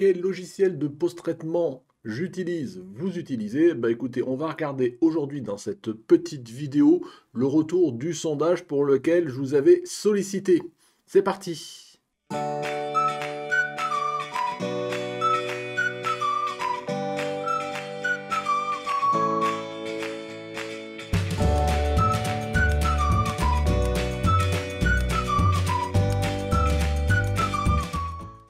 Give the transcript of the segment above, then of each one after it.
quel logiciel de post-traitement j'utilise, vous utilisez? Bah écoutez, on va regarder aujourd'hui dans cette petite vidéo le retour du sondage pour lequel je vous avais sollicité. C'est parti!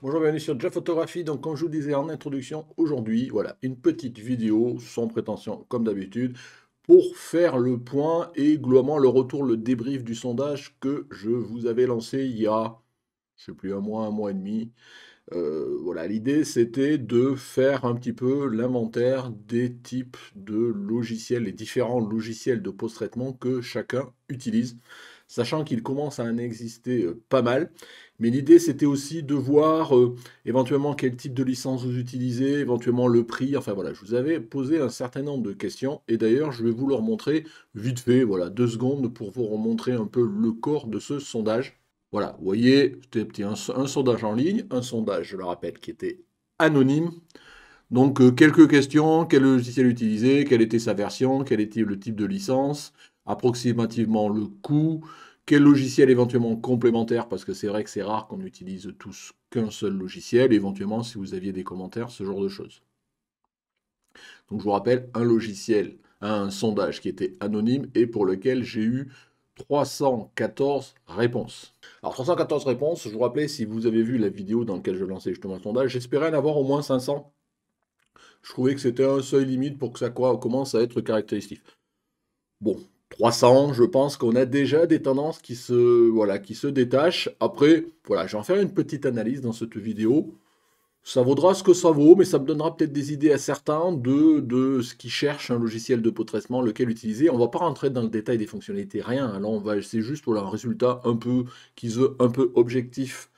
Bonjour, bienvenue sur Jeff Photographie. Donc, comme je vous disais en introduction, aujourd'hui, voilà, une petite vidéo sans prétention, comme d'habitude, pour faire le point et globalement le retour, le débrief du sondage que je vous avais lancé il y a, je sais plus, un mois et demi. Voilà, l'idée c'était de faire un petit peu l'inventaire des types de logiciels, les différents logiciels de post-traitement que chacun utilise, sachant qu'il commence à en exister pas mal. Mais l'idée c'était aussi de voir éventuellement quel type de licence vous utilisez, éventuellement le prix, enfin voilà, je vous avais posé un certain nombre de questions et d'ailleurs je vais vous le remontrer vite fait, voilà, 2 secondes pour vous remontrer un peu le corps de ce sondage. Voilà, vous voyez, c'était un sondage en ligne, un sondage, je le rappelle, qui était anonyme. Donc, quelques questions, quel logiciel utiliser, quelle était sa version, quel était le type de licence, approximativement le coût, quel logiciel éventuellement complémentaire, parce que c'est vrai que c'est rare qu'on utilise tous qu'un seul logiciel, éventuellement si vous aviez des commentaires, ce genre de choses. Donc, je vous rappelle, un logiciel, un sondage qui était anonyme et pour lequel j'ai eu 314 réponses. Alors 314 réponses, je vous rappelais, si vous avez vu la vidéo dans laquelle je lançais justement le sondage, j'espérais en avoir au moins 500. Je trouvais que c'était un seuil limite pour que ça commence à être caractéristique. Bon, 300, je pense qu'on a déjà des tendances voilà, qui se détachent. Après, voilà, je vais en faire une petite analyse dans cette vidéo. Ça vaudra ce que ça vaut, mais ça me donnera peut-être des idées à certains de ce qu'ils cherchent un logiciel de post-traitement, lequel utiliser. On ne va pas rentrer dans le détail des fonctionnalités, rien. Là, c'est juste voilà, un résultat un peu qui se veut un peu objectif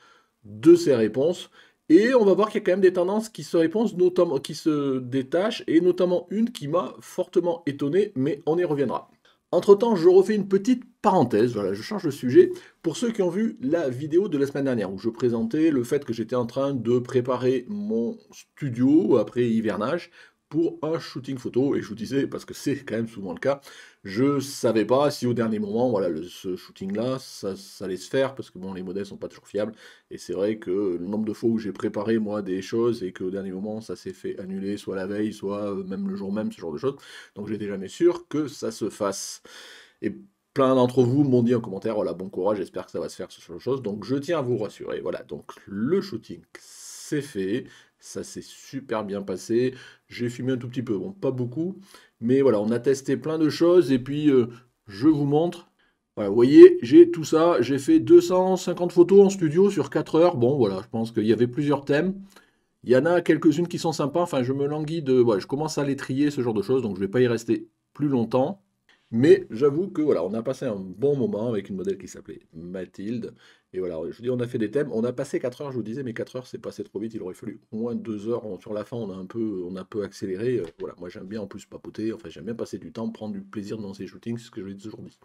de ces réponses. Et on va voir qu'il y a quand même des tendances qui se répondent, notamment qui se détachent, et notamment une qui m'a fortement étonné, mais on y reviendra. Entre-temps, je refais une petite parenthèse, voilà, je change de sujet. Pour ceux qui ont vu la vidéo de la semaine dernière, où je présentais le fait que j'étais en train de préparer mon studio après hivernage pour un shooting photo, et je vous disais, parce que c'est quand même souvent le cas, je savais pas si au dernier moment, voilà, ce shooting-là, ça allait se faire, parce que bon, les modèles sont pas toujours fiables, et c'est vrai que le nombre de fois où j'ai préparé moi des choses, et qu'au dernier moment, ça s'est fait annuler, soit la veille, soit même le jour même, ce genre de choses, donc j'étais jamais sûr que ça se fasse. Et plein d'entre vous m'ont dit en commentaire, voilà, bon courage, j'espère que ça va se faire, ce genre de choses. Donc je tiens à vous rassurer, voilà, donc le shooting, c'est fait, ça s'est super bien passé. J'ai filmé un tout petit peu, bon, pas beaucoup, mais voilà, on a testé plein de choses, et puis je vous montre. Voilà, vous voyez, j'ai tout ça, j'ai fait 250 photos en studio sur 4 heures. Bon, voilà, je pense qu'il y avait plusieurs thèmes. Il y en a quelques-unes qui sont sympas, enfin, je me languis de... Ouais, je commence à les trier, ce genre de choses, donc je ne vais pas y rester plus longtemps. Mais j'avoue que voilà, on a passé un bon moment avec une modèle qui s'appelait Mathilde. Et voilà, je vous dis, on a fait des thèmes. On a passé 4 heures, je vous disais, mais 4 heures, c'est passé trop vite. Il aurait fallu au moins 2 heures. Sur la fin, on a un peu accéléré. Voilà, moi j'aime bien en plus papoter. Enfin, j'aime bien passer du temps, prendre du plaisir dans ces shootings, c'est ce que je vous dis aujourd'hui.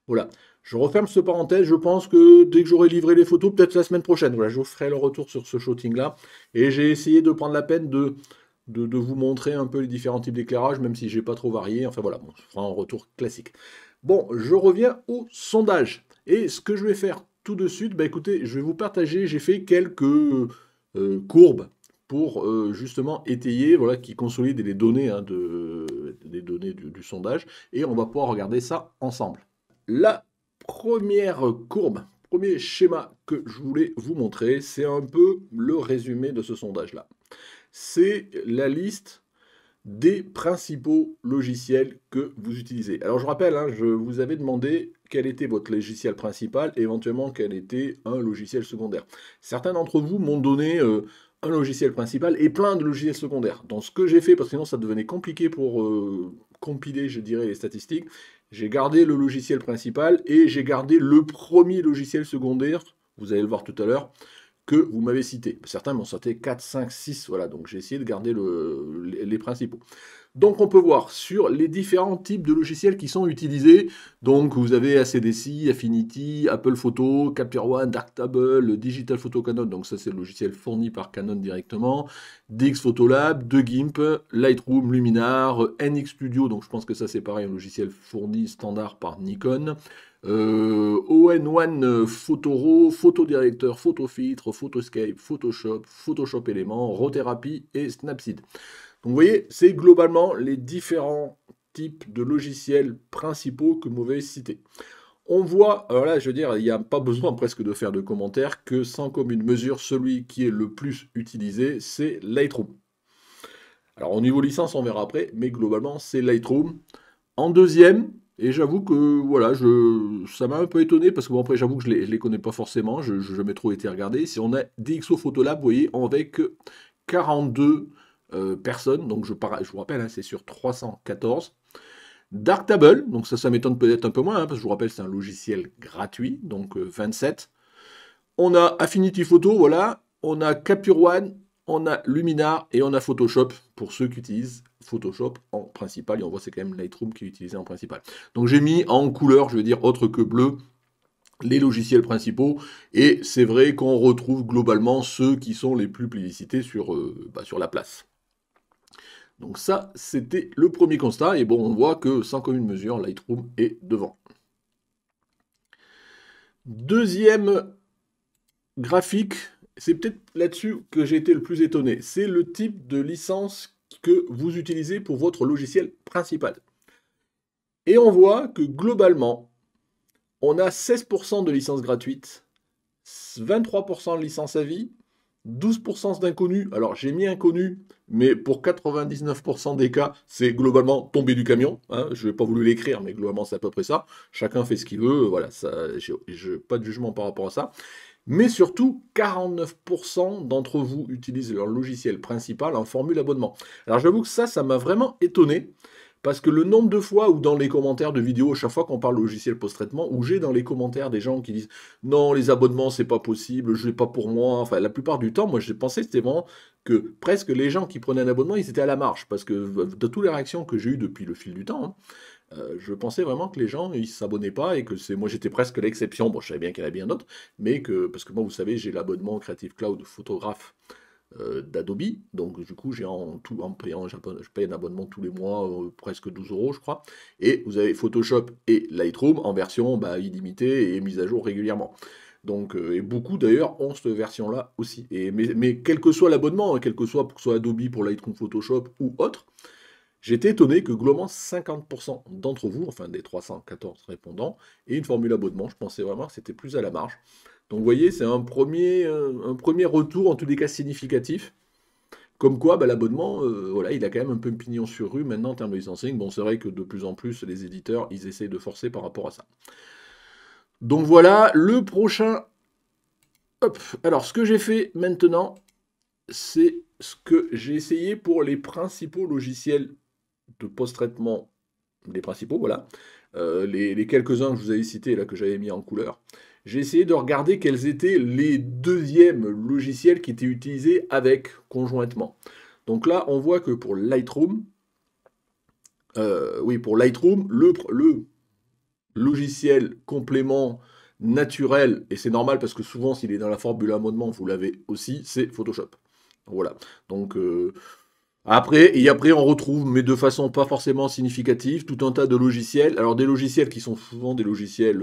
Voilà, je referme ce parenthèse. Je pense que dès que j'aurai livré les photos, peut-être la semaine prochaine, voilà, je vous ferai le retour sur ce shooting-là. Et j'ai essayé de prendre la peine de vous montrer un peu les différents types d'éclairage, même si j'ai pas trop varié. Enfin voilà, bon, je ferai un retour classique. Bon, je reviens au sondage. Et ce que je vais faire tout de suite, bah écoutez, je vais vous partager, j'ai fait quelques courbes pour justement étayer, voilà, qui consolident les données, hein, des données du sondage. Et on va pouvoir regarder ça ensemble. La première courbe, premier schéma que je voulais vous montrer, c'est un peu le résumé de ce sondage-là. C'est la liste des principaux logiciels que vous utilisez. Alors je rappelle, hein, je vous avais demandé quel était votre logiciel principal et éventuellement quel était un logiciel secondaire. Certains d'entre vous m'ont donné un logiciel principal et plein de logiciels secondaires. Donc ce que j'ai fait, parce que sinon ça devenait compliqué pour compiler, je dirais, les statistiques, j'ai gardé le logiciel principal et j'ai gardé le premier logiciel secondaire, vous allez le voir tout à l'heure, que vous m'avez cité. Certains m'ont sorti 4, 5, 6, voilà, donc j'ai essayé de garder les principaux. Donc on peut voir sur les différents types de logiciels qui sont utilisés. Donc vous avez ACDC, Affinity, Apple Photo, Capture One, Darktable, Digital Photo Canon, donc ça c'est le logiciel fourni par Canon directement, DX Photolab, de GIMP, Lightroom, Luminar, NX Studio, donc je pense que ça c'est pareil, un logiciel fourni standard par Nikon. ON1 Photoro, Photodirector, Photofiltre, Photoscape, Photoshop, Photoshop Element, Rotherapy et Snapseed. Donc vous voyez, c'est globalement les différents types de logiciels principaux que vous m'avez cités. On voit, alors là je veux dire, il n'y a pas besoin presque de faire de commentaires, que sans commune mesure, celui qui est le plus utilisé, c'est Lightroom. Alors au niveau licence, on verra après, mais globalement, c'est Lightroom. En deuxième, et j'avoue que voilà, ça m'a un peu étonné, parce que bon après j'avoue que je les connais pas forcément, je n'ai jamais trop été regardé. Si on a DxO Photolab, vous voyez, avec 42 personnes, donc je vous rappelle, hein, c'est sur 314. Darktable, donc ça m'étonne peut-être un peu moins, hein, parce que je vous rappelle, c'est un logiciel gratuit, donc 27. On a Affinity Photo, voilà. On a Capture One, on a Luminar et on a Photoshop pour ceux qui utilisent Photoshop en principal. Et on voit c'est quand même Lightroom qui est utilisé en principal. Donc j'ai mis en couleur, je veux dire autre que bleu, les logiciels principaux. Et c'est vrai qu'on retrouve globalement ceux qui sont les plus plébiscités sur la place. Donc ça, c'était le premier constat. Et bon, on voit que sans commune mesure, Lightroom est devant. Deuxième graphique, c'est peut-être là-dessus que j'ai été le plus étonné. C'est le type de licence que vous utilisez pour votre logiciel principal. Et on voit que globalement, on a 16% de licences gratuites, 23% de licences à vie, 12% d'inconnus. Alors j'ai mis inconnu, mais pour 99% des cas, c'est globalement tombé du camion. Hein. Je n'ai pas voulu l'écrire, mais globalement c'est à peu près ça. Chacun fait ce qu'il veut. Voilà, pas de jugement par rapport à ça. Mais surtout, 49% d'entre vous utilisent leur logiciel principal en formule abonnement. Alors j'avoue que ça m'a vraiment étonné, parce que le nombre de fois où dans les commentaires de vidéos, chaque fois qu'on parle de logiciel post-traitement, où j'ai dans les commentaires des gens qui disent « Non, les abonnements, c'est pas possible, je l'ai pas pour moi », enfin la plupart du temps, moi j'ai pensé c'était vraiment que presque les gens qui prenaient un abonnement, ils étaient à la marge, parce que de toutes les réactions que j'ai eues depuis le fil du temps, hein, je pensais vraiment que les gens ils s'abonnaient pas et que moi j'étais presque l'exception. Bon, je savais bien qu'il y en avait bien d'autres, mais parce que moi vous savez j'ai l'abonnement Creative Cloud photographe d'Adobe, donc du coup j'ai en payant, je paye un abonnement tous les mois, presque 12 euros je crois, et vous avez Photoshop et Lightroom en version illimitée et mise à jour régulièrement. Donc, et beaucoup d'ailleurs ont cette version-là aussi. Mais quel que soit l'abonnement, hein, quel que soit, pour que ce soit Adobe pour Lightroom, Photoshop ou autre, j'étais étonné que globalement 50% d'entre vous, enfin des 314 répondants, aient une formule abonnement. Je pensais vraiment que c'était plus à la marge. Donc vous voyez, c'est un premier retour, en tous les cas significatif. Comme quoi, l'abonnement, voilà, il a quand même un peu un pignon sur rue maintenant en termes de licensing. Bon, c'est vrai que de plus en plus, les éditeurs, ils essayent de forcer par rapport à ça. Donc voilà, le prochain. Hop. Alors, ce que j'ai fait maintenant, c'est ce que j'ai essayé pour les principaux logiciels de post-traitement, les principaux, voilà. Les quelques-uns que je vous avais cités, là, que j'avais mis en couleur. J'ai essayé de regarder quels étaient les deuxièmes logiciels qui étaient utilisés avec conjointement. Donc là, on voit que pour Lightroom, le logiciel complément naturel, et c'est normal parce que souvent, s'il est dans la formule abonnement, vous l'avez aussi, c'est Photoshop. Voilà. Donc, après, on retrouve, mais de façon pas forcément significative, tout un tas de logiciels. Alors, des logiciels qui sont souvent des logiciels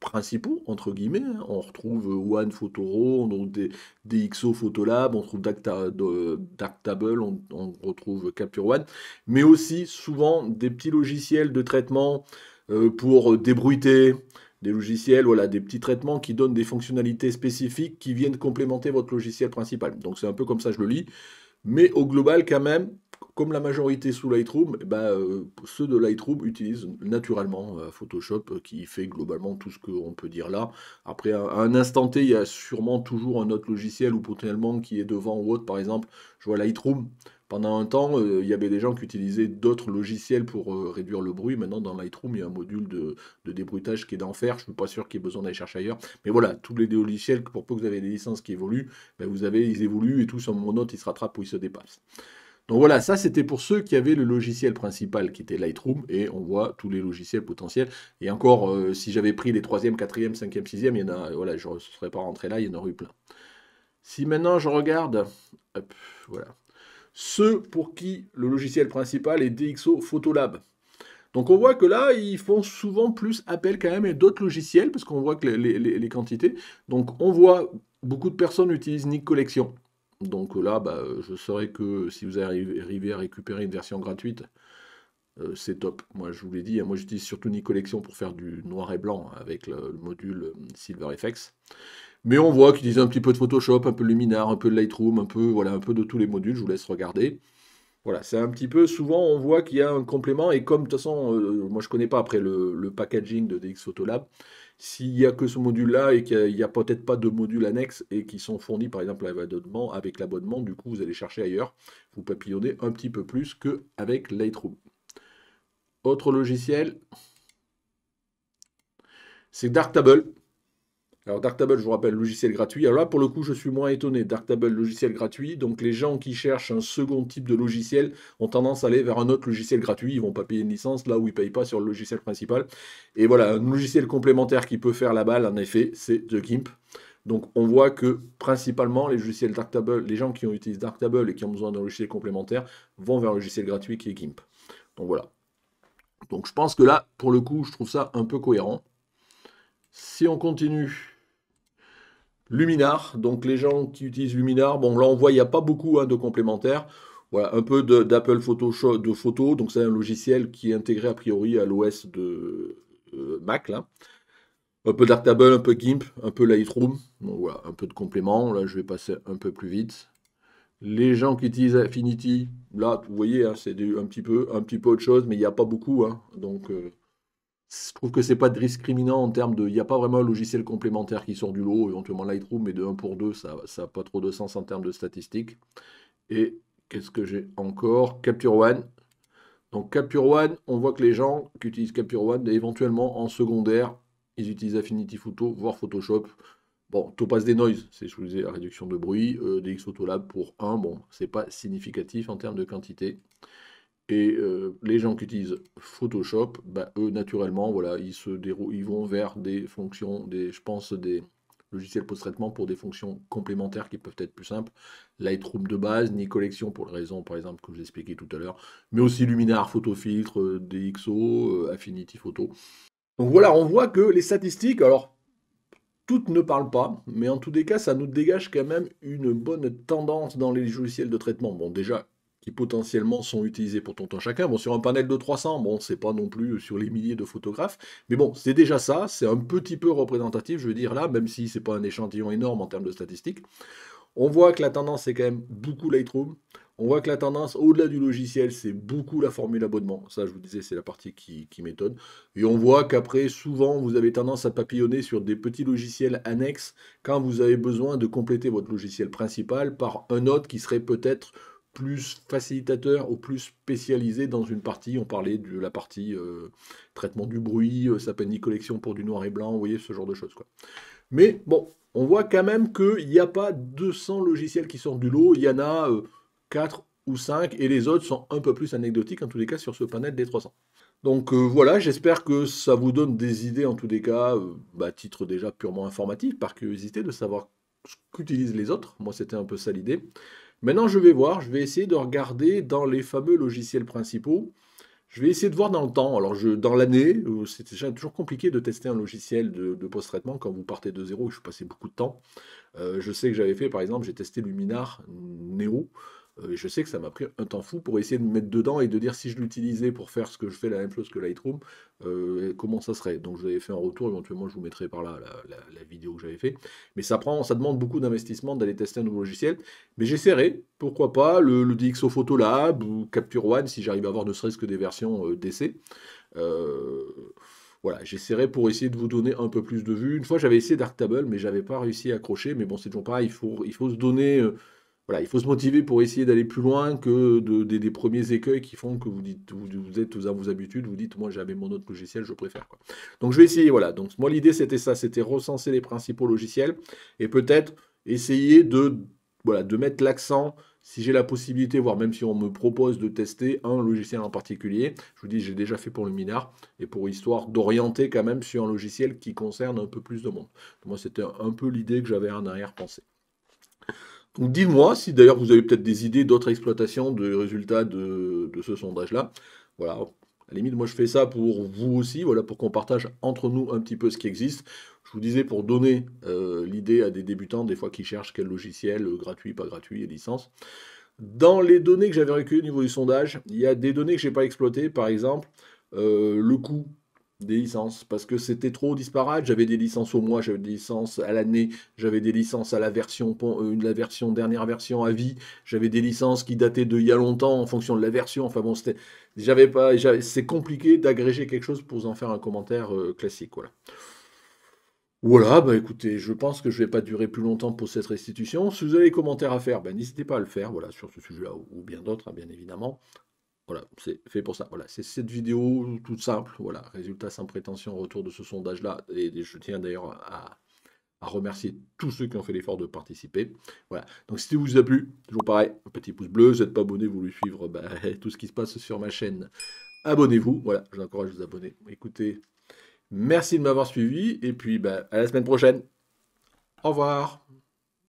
principaux, entre guillemets. Hein. On retrouve One Photoro, donc des XO Photolab, on trouve Darktable, on retrouve Capture One, mais aussi souvent des petits logiciels de traitement pour débruiter, des logiciels, voilà, des petits traitements qui donnent des fonctionnalités spécifiques qui viennent complémenter votre logiciel principal. Donc c'est un peu comme ça que je le lis. Mais au global, quand même, comme la majorité sous Lightroom, ceux de Lightroom utilisent naturellement Photoshop qui fait globalement tout ce qu'on peut dire là. Après, à un instant T, il y a sûrement toujours un autre logiciel ou potentiellement qui est devant ou autre. Par exemple, je vois Lightroom. Pendant un temps, il y avait des gens qui utilisaient d'autres logiciels pour réduire le bruit. Maintenant, dans Lightroom, il y a un module de débruitage qui est d'enfer. Je ne suis pas sûr qu'il y ait besoin d'aller chercher ailleurs. Mais voilà, tous les logiciels, pour peu que vous avez des licences qui évoluent, ils évoluent et tous, à un moment donné, ils se rattrapent ou ils se dépassent. Donc voilà, ça c'était pour ceux qui avaient le logiciel principal qui était Lightroom, et on voit tous les logiciels potentiels. Et encore, si j'avais pris les 3e, 4e, 5e, 6e, il y en a, voilà, je ne serais pas rentré là, il y en aurait eu plein. Si maintenant je regarde, hop, voilà, ceux pour qui le logiciel principal est DxO Photolab. Donc on voit que là, ils font souvent plus appel quand même à d'autres logiciels, parce qu'on voit que les quantités. Donc on voit beaucoup de personnes utilisent Nik Collection. Donc là, bah, je saurais que si vous arrivez à récupérer une version gratuite, c'est top. Moi, je vous l'ai dit, hein, moi j'utilise surtout Nik Collection pour faire du noir et blanc avec le module SilverFX. Mais on voit qu'ils utilisent un petit peu de Photoshop, un peu de Luminar, un peu de Lightroom, un peu, voilà, un peu de tous les modules. Je vous laisse regarder. Voilà, c'est un petit peu, souvent on voit qu'il y a un complément, et comme de toute façon, moi je connais pas après le packaging de DX Photolab, s'il y a que ce module-là et qu'il n'y a, peut-être pas de modules annexes et qui sont fournis par exemple avec l'abonnement, du coup vous allez chercher ailleurs, vous papillonnez un petit peu plus qu'avec Lightroom. Autre logiciel, c'est Darktable. Alors Darktable, je vous rappelle, logiciel gratuit. Alors là, pour le coup, je suis moins étonné. Darktable, logiciel gratuit. Donc les gens qui cherchent un second type de logiciel ont tendance à aller vers un autre logiciel gratuit. Ils vont pas payer une licence là où ils ne payent pas sur le logiciel principal. Et voilà, un logiciel complémentaire qui peut faire la balle, en effet, c'est The Gimp. Donc on voit que principalement les logiciels Darktable, les gens qui ont utilisé Darktable et qui ont besoin d'un logiciel complémentaire vont vers un logiciel gratuit qui est Gimp. Donc voilà. Donc je pense que là, pour le coup, je trouve ça un peu cohérent. Si on continue. Luminar, donc les gens qui utilisent Luminar, bon là on voit il n'y a pas beaucoup de complémentaires. Voilà, un peu d'Apple Photoshop de photo, donc c'est un logiciel qui est intégré a priori à l'OS de Mac là. Un peu Darktable, un peu Gimp, un peu Lightroom. Donc voilà, un peu de compléments. Là je vais passer un peu plus vite. Les gens qui utilisent Affinity, là vous voyez, hein, c'est un petit peu autre chose, mais il n'y a pas beaucoup. Hein, donc je trouve que c'est pas discriminant en termes de. Il n'y a pas vraiment un logiciel complémentaire qui sort du lot, éventuellement Lightroom, mais de 1 pour 2, ça n'a pas trop de sens en termes de statistiques. Et qu'est-ce que j'ai encore? Capture One. Donc Capture One, on voit que les gens qui utilisent Capture One, éventuellement en secondaire, ils utilisent Affinity Photo, voire Photoshop. Bon, Topaz Denoise, c'est je vous disais, la réduction de bruit. DX Photolab pour 1, bon, c'est pas significatif en termes de quantité. Et les gens qui utilisent Photoshop, bah, eux, naturellement, voilà, ils vont vers des fonctions, je pense, des logiciels post-traitement pour des fonctions complémentaires qui peuvent être plus simples. Lightroom de base, Nik Collection pour les raisons, par exemple, que je vous ai expliqué tout à l'heure, mais aussi Luminar, Photofiltre, DxO, Affinity Photo. Donc voilà, on voit que les statistiques, alors, toutes ne parlent pas, mais en tous les cas, ça nous dégage quand même une bonne tendance dans les logiciels de traitement. Bon, déjà, qui potentiellement sont utilisés pour ton temps chacun. Bon, sur un panel de 300, bon, c'est pas non plus sur les milliers de photographes, mais bon, c'est déjà ça, c'est un petit peu représentatif, je veux dire là, même si c'est pas un échantillon énorme en termes de statistiques. On voit que la tendance, c'est quand même beaucoup Lightroom. On voit que la tendance, au-delà du logiciel, c'est beaucoup la formule abonnement. Ça, je vous disais, c'est la partie qui m'étonne. Et on voit qu'après, souvent, vous avez tendance à papillonner sur des petits logiciels annexes quand vous avez besoin de compléter votre logiciel principal par un autre qui serait peut-être plus facilitateur ou plus spécialisé dans une partie. On parlait de la partie traitement du bruit, ça s'appelle Nik Collection pour du noir et blanc, vous voyez, ce genre de choses, quoi. Mais bon, on voit quand même qu'il n'y a pas 200 logiciels qui sortent du lot, il y en a 4 ou 5, et les autres sont un peu plus anecdotiques, en tous les cas, sur ce panel des 300. Donc voilà, j'espère que ça vous donne des idées, en tous les cas, à titre déjà purement informatif, par curiosité, de savoir ce qu'utilisent les autres. Moi, c'était un peu ça l'idée. Maintenant, je vais voir, je vais essayer de regarder dans les fameux logiciels principaux. Je vais essayer de voir dans le temps. Alors, dans l'année, c'est déjà toujours compliqué de tester un logiciel de post-traitement quand vous partez de zéro. Je suis passé beaucoup de temps. Je sais que j'avais fait, par exemple, j'ai testé Luminar Neo. Et je sais que ça m'a pris un temps fou pour essayer de me mettre dedans et de dire si je l'utilisais pour faire ce que je fais, la même chose que Lightroom, comment ça serait. Donc, je vous avais fait un retour. Éventuellement, je vous mettrai par là la vidéo que j'avais fait. Mais ça demande beaucoup d'investissement d'aller tester un nouveau logiciel. Mais j'essaierai, pourquoi pas, le DxO Photolab ou Capture One si j'arrive à avoir ne serait-ce que des versions d'essai. Voilà, j'essaierai pour essayer de vous donner un peu plus de vues. Une fois, j'avais essayé Darktable, mais j'avais pas réussi à accrocher. Mais bon, c'est toujours pareil, il faut se donner, voilà, il faut se motiver pour essayer d'aller plus loin que des premiers écueils qui font que vous dites, vous êtes à vos habitudes, vous dites, moi j'avais mon autre logiciel, je préfère, quoi. Donc je vais essayer, voilà. Donc moi l'idée c'était ça, c'était recenser les principaux logiciels et peut-être essayer voilà, de mettre l'accent si j'ai la possibilité, voire même si on me propose de tester un logiciel en particulier, je vous dis, j'ai déjà fait pour le Minard, et pour histoire d'orienter quand même sur un logiciel qui concerne un peu plus de monde. Moi, c'était un peu l'idée que j'avais en arrière-pensée. Donc dites-moi si d'ailleurs vous avez peut-être des idées d'autres exploitations de résultats de ce sondage-là. Voilà, à la limite, moi je fais ça pour vous aussi, voilà, pour qu'on partage entre nous un petit peu ce qui existe. Je vous disais pour donner l'idée à des débutants, des fois qui cherchent quel logiciel, gratuit, pas gratuit, et licence. Dans les données que j'avais recueillies au niveau du sondage, il y a des données que je n'ai pas exploitées, par exemple, le coût des licences, parce que c'était trop disparate. J'avais des licences au mois, j'avais des licences à l'année, j'avais des licences à la version dernière version à vie, j'avais des licences qui dataient d'il y a longtemps en fonction de la version. Enfin bon, c'est compliqué d'agréger quelque chose pour vous en faire un commentaire classique, voilà. Voilà, bah écoutez, je pense que je vais pas durer plus longtemps pour cette restitution. Si vous avez des commentaires à faire, ben, n'hésitez pas à le faire, voilà, sur ce sujet-là ou bien d'autres, hein, bien évidemment. Voilà, c'est fait pour ça. Voilà, c'est cette vidéo toute simple. Voilà, résultat sans prétention, retour de ce sondage-là. Et je tiens d'ailleurs à remercier tous ceux qui ont fait l'effort de participer. Voilà, donc si ça vous a plu, toujours pareil, un petit pouce bleu. Si vous n'êtes pas abonné, vous voulez suivre tout ce qui se passe sur ma chaîne. Abonnez-vous. Voilà, je vous encourage à vous abonner. Écoutez, merci de m'avoir suivi. Et puis, à la semaine prochaine. Au revoir.